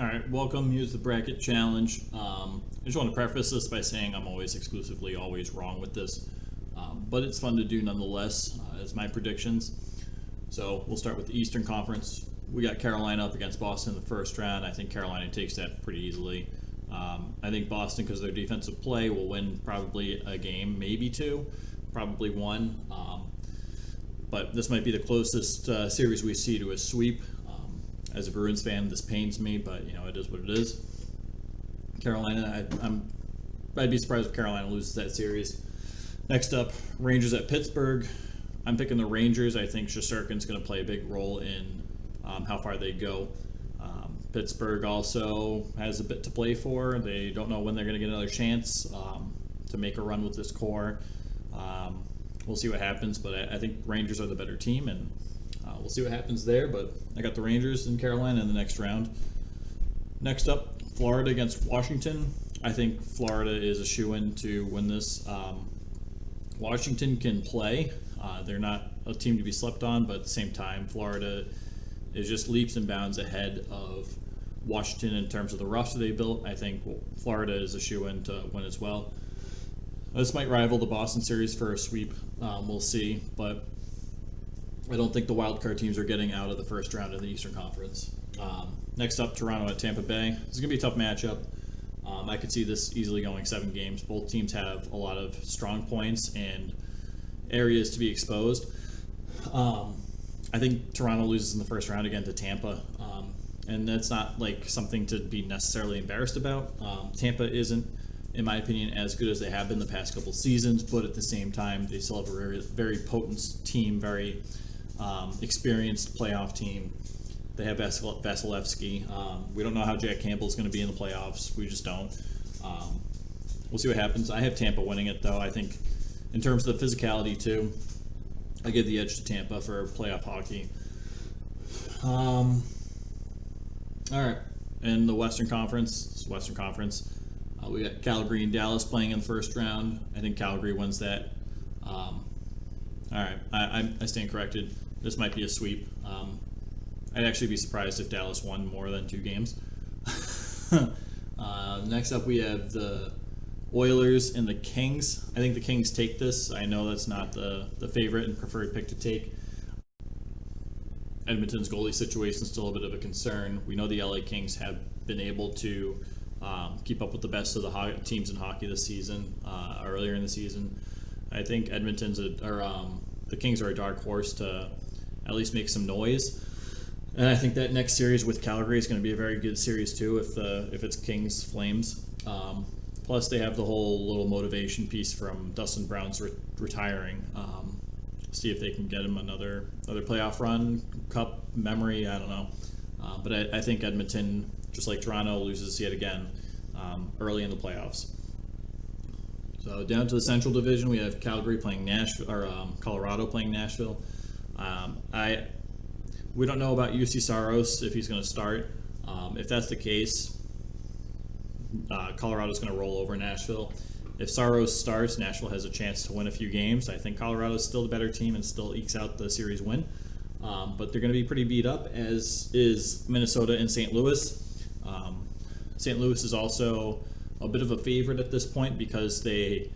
All right, welcome. Here's the bracket challenge. I just want to preface this by saying I'm always exclusively always wrong with this, but it's fun to do nonetheless as my predictions. So we'll start with the Eastern Conference. We got Carolina up against Boston in the first round. I think Carolina takes that pretty easily. I think Boston, because of their defensive play, will win probably a game, maybe two, probably one. But this might be the closest series we see to a sweep. As a Bruins fan, this pains me, but it is what it is. Carolina, I'd be surprised if Carolina loses that series. Next up, Rangers at Pittsburgh. I'm picking the Rangers. I think Shesterkin's going to play a big role in how far they go. Pittsburgh also has a bit to play for. They don't know when they're going to get another chance to make a run with this core. We'll see what happens, but I think Rangers are the better team, and we'll see what happens there. But I got the Rangers in Carolina in the next round. Next up, Florida against Washington. I think Florida is a shoo-in to win this. Washington can play. They're not a team to be slept on, but at the same time, Florida is just leaps and bounds ahead of Washington in terms of the roster they built. I think Florida is a shoo-in to win as well. This might rival the Boston series for a sweep. We'll see, but I don't think the wild card teams are getting out of the first round of the Eastern Conference. Next up, Toronto at Tampa Bay. This is going to be a tough matchup. I could see this easily going 7 games. Both teams have a lot of strong points and areas to be exposed. I think Toronto loses in the first round again to Tampa, and that's not like something to be necessarily embarrassed about. Tampa isn't, in my opinion, as good as they have been the past couple seasons, but at the same time, they still have a very, very potent team, very experienced playoff team. They have Vasilevsky. We don't know how Jack Campbell's going to be in the playoffs. We just don't. We'll see what happens. I have Tampa winning it, though. I think in terms of the physicality, too, I give the edge to Tampa for playoff hockey. All right. In the Western Conference, we got Calgary and Dallas playing in the first round. I think Calgary wins that. All right. I stand corrected. This might be a sweep. I'd actually be surprised if Dallas won more than 2 games. Next up, we have the Oilers and the Kings. I think the Kings take this. I know that's not the favorite and preferred pick to take. Edmonton's goalie situation is still a bit of a concern. We know the LA Kings have been able to keep up with the best of the teams in hockey this season, earlier in the season. I think the Kings are a dark horse to at least make some noise. And I think that next series with Calgary is going to be a very good series too, if it's Kings Flames. Plus, they have the whole little motivation piece from Dustin Brown's retiring. See if they can get him another playoff run, cup memory. I don't know, but I think Edmonton, just like Toronto, loses yet again early in the playoffs. So down to the Central Division, we have Calgary playing Nashville, or Colorado playing Nashville. We don't know about UC Saros if he's going to start. If that's the case, Colorado's going to roll over Nashville. If Saros starts, Nashville has a chance to win a few games. I think Colorado's still the better team and still ekes out the series win. But they're going to be pretty beat up, as is Minnesota and St. Louis. St. Louis is also a bit of a favorite at this point because they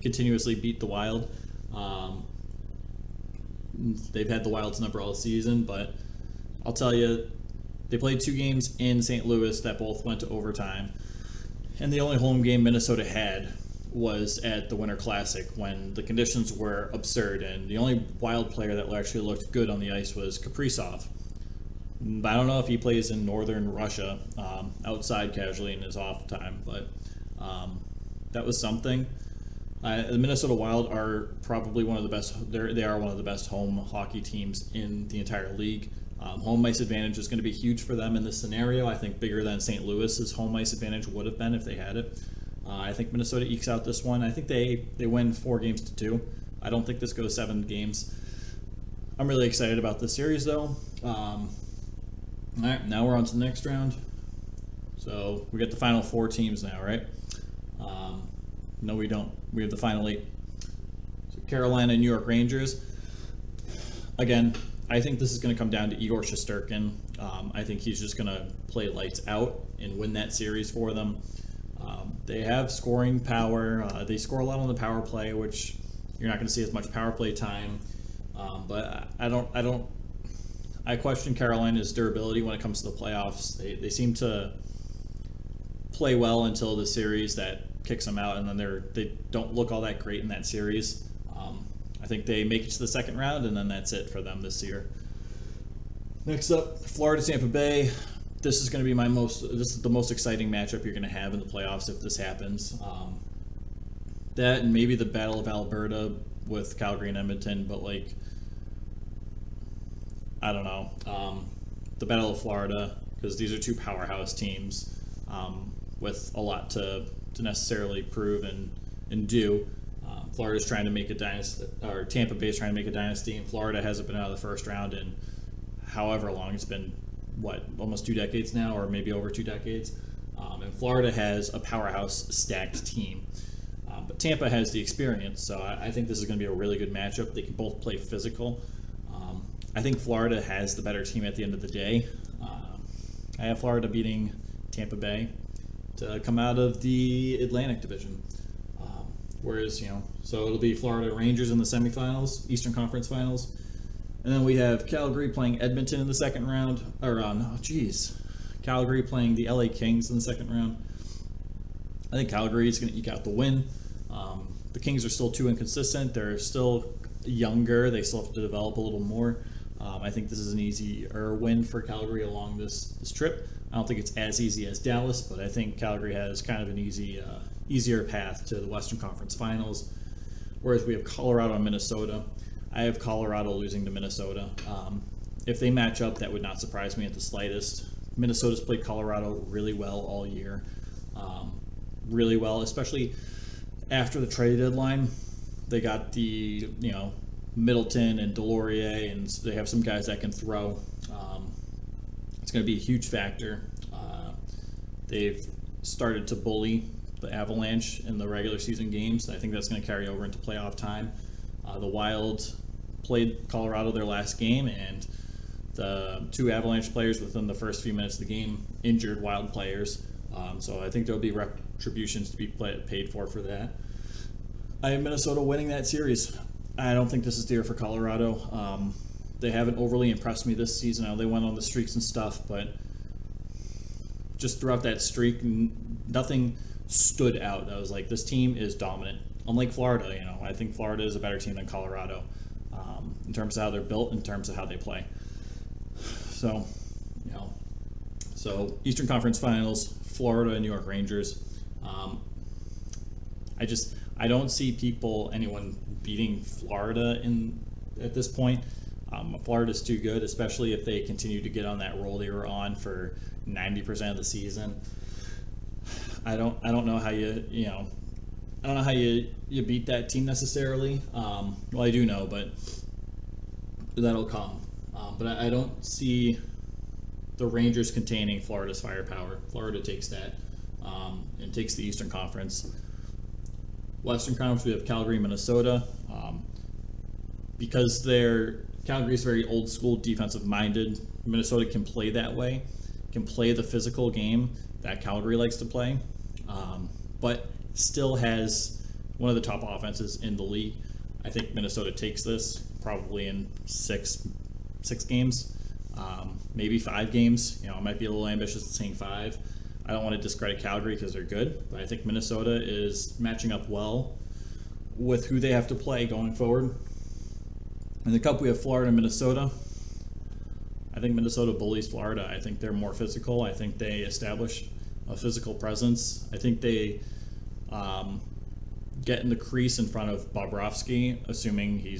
continuously beat the Wild. They've had the Wild's number all season, but I'll tell you, they played 2 games in St. Louis that both went to overtime. And the only home game Minnesota had was at the Winter Classic when the conditions were absurd, and the only Wild player that actually looked good on the ice was Kaprizov. I don't know if he plays in northern Russia outside casually in his off time, but that was something. The Minnesota Wild are probably one of the best. They are one of the best home hockey teams in the entire league. Home ice advantage is going to be huge for them in this scenario. I think bigger than St. Louis's home ice advantage would have been if they had it. I think Minnesota ekes out this one. I think they win 4 games to 2. I don't think this goes 7 games. I'm really excited about this series, though. All right, now we're on to the next round. So we got the final 4 teams now, right? No, we don't. We have the final 8. So Carolina and New York Rangers. Again, I think this is going to come down to Igor Shesterkin. I think he's just going to play lights out and win that series for them. They have scoring power. They score a lot on the power play, which you're not going to see as much power play time. But I question Carolina's durability when it comes to the playoffs. They seem to play well until the series that kicks them out, and then they don't look all that great in that series. I think they make it to the second round, and then that's it for them this year. Next up, Florida, Tampa Bay. This is going to be this is the most exciting matchup you're going to have in the playoffs if this happens. That and maybe the Battle of Alberta with Calgary and Edmonton, but I don't know. The Battle of Florida, because these are two powerhouse teams with a lot to necessarily prove and do. Florida's trying to make a dynasty, or Tampa Bay is trying to make a dynasty, and Florida hasn't been out of the first round in however long. It's been, almost 2 decades now, or maybe over 2 decades. And Florida has a powerhouse stacked team. But Tampa has the experience, so I think this is going to be a really good matchup. They can both play physical. I think Florida has the better team at the end of the day. I have Florida beating Tampa Bay to come out of the Atlantic Division. Whereas, so it'll be Florida Rangers in the semifinals, Eastern Conference Finals. And then we have Calgary playing Edmonton in the second round. Calgary playing the LA Kings in the second round. I think Calgary is going to eke out the win. The Kings are still too inconsistent. They're still younger. They still have to develop a little more. I think this is an easier win for Calgary along this trip. I don't think it's as easy as Dallas, but I think Calgary has kind of an easier path to the Western Conference Finals. Whereas we have Colorado and Minnesota. I have Colorado losing to Minnesota. If they match up, that would not surprise me at the slightest. Minnesota's played Colorado really well all year. Really well, especially after the trade deadline. They got the, Middleton and Delorier, and they have some guys that can throw. It's going to be a huge factor. They've started to bully the Avalanche in the regular season games. I think that's going to carry over into playoff time. The Wild played Colorado their last game, and the 2 Avalanche players within the first few minutes of the game injured Wild players. So I think there'll be retributions to be paid for that. I have Minnesota winning that series. I don't think this is the year for Colorado. They haven't overly impressed me this season. I know they went on the streaks and stuff, but just throughout that streak, nothing stood out. I was like, this team is dominant. Unlike Florida, I think Florida is a better team than Colorado in terms of how they're built, in terms of how they play. So, so Eastern Conference Finals, Florida and New York Rangers. I don't see anyone beating Florida at this point. Florida's too good, especially if they continue to get on that roll they were on for 90% of the season. I don't know how you beat that team necessarily. Well, I do know, but that'll come. But I don't see the Rangers containing Florida's firepower. Florida takes that and takes the Eastern Conference. Western Conference, we have Calgary, Minnesota. Because Calgary's very old school defensive minded, Minnesota can play that way, can play the physical game that Calgary likes to play, but still has one of the top offenses in the league. I think Minnesota takes this probably in six games, maybe 5 games. I might be a little ambitious in saying 5. I don't want to discredit Calgary because they're good, but I think Minnesota is matching up well with who they have to play going forward. In the Cup, we have Florida and Minnesota. I think Minnesota bullies Florida. I think they're more physical. I think they establish a physical presence. I think they get in the crease in front of Bobrovsky, assuming he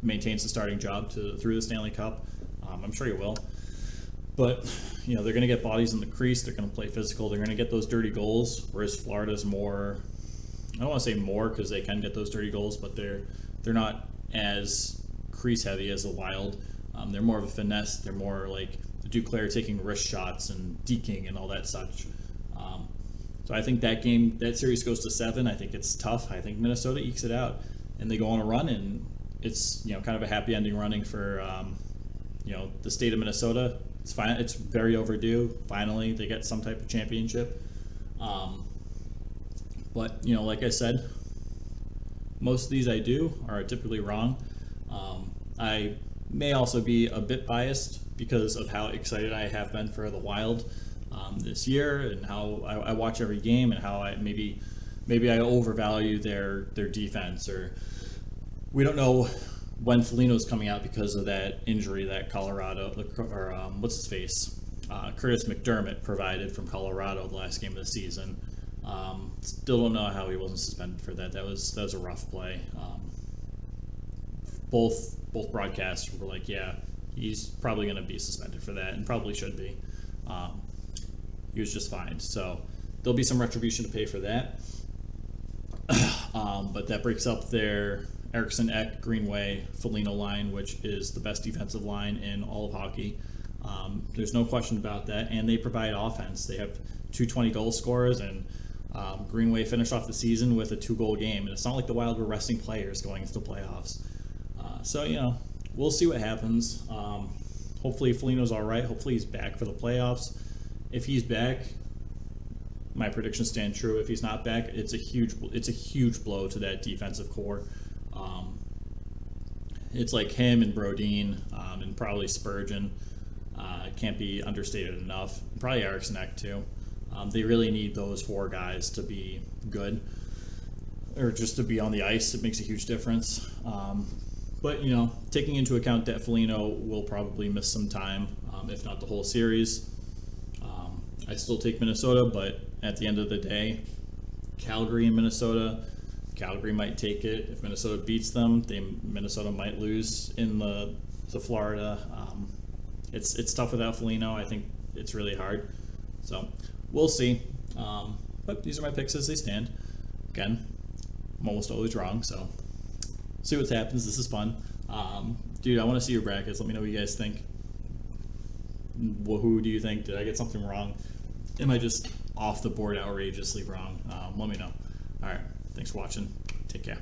maintains the starting job through the Stanley Cup. I'm sure he will. But, they're going to get bodies in the crease. They're going to play physical. They're going to get those dirty goals, whereas Florida's more, I don't want to say more because they can get those dirty goals, but they're not as crease heavy as the Wild. They're more of a finesse. They're more like the Duclair taking wrist shots and deking and all that such. So I think that series goes to 7. I think it's tough. I think Minnesota ekes it out, and they go on a run, and it's kind of a happy ending running for the state of Minnesota. It's fine. It's very overdue. Finally, they get some type of championship. But like I said, most of these I do are typically wrong. I may also be a bit biased because of how excited I have been for the Wild this year, and how I watch every game, and how I maybe I overvalue their defense, or we don't know when Foligno's coming out because of that injury that Colorado, or what's his face, Curtis McDermott provided from Colorado the last game of the season. Still don't know how he wasn't suspended for that. That was a rough play. Both broadcasts were like, yeah, he's probably going to be suspended for that, and probably should be. He was just fined, so there'll be some retribution to pay for that. But that breaks up their Eriksson, Ek, Greenway, Foligno line, which is the best defensive line in all of hockey. There's no question about that, and they provide offense. They have 220 goal scorers, and Greenway finished off the season with a 2-goal game, and it's not like the Wild were resting players going into the playoffs. So we'll see what happens. Hopefully Foligno's all right. Hopefully he's back for the playoffs. If he's back, my predictions stand true. If he's not back, it's a huge blow to that defensive core. It's like him and Brodin, and probably Spurgeon. It can't be understated enough. Probably Eriksson Ek too. They really need those 4 guys to be good, or just to be on the ice. It makes a huge difference. But taking into account that Foligno will probably miss some time, if not the whole series. I still take Minnesota, but at the end of the day, Calgary and Minnesota, Calgary might take it. If Minnesota beats them, Minnesota might lose to Florida. It's tough without Foligno. I think it's really hard. So we'll see. But these are my picks as they stand. Again, I'm almost always wrong, so see what happens. This is fun. Dude, I want to see your brackets. Let me know what you guys think. Who do you think? Did I get something wrong? Am I just off the board outrageously wrong? Let me know. All right. Thanks for watching. Take care.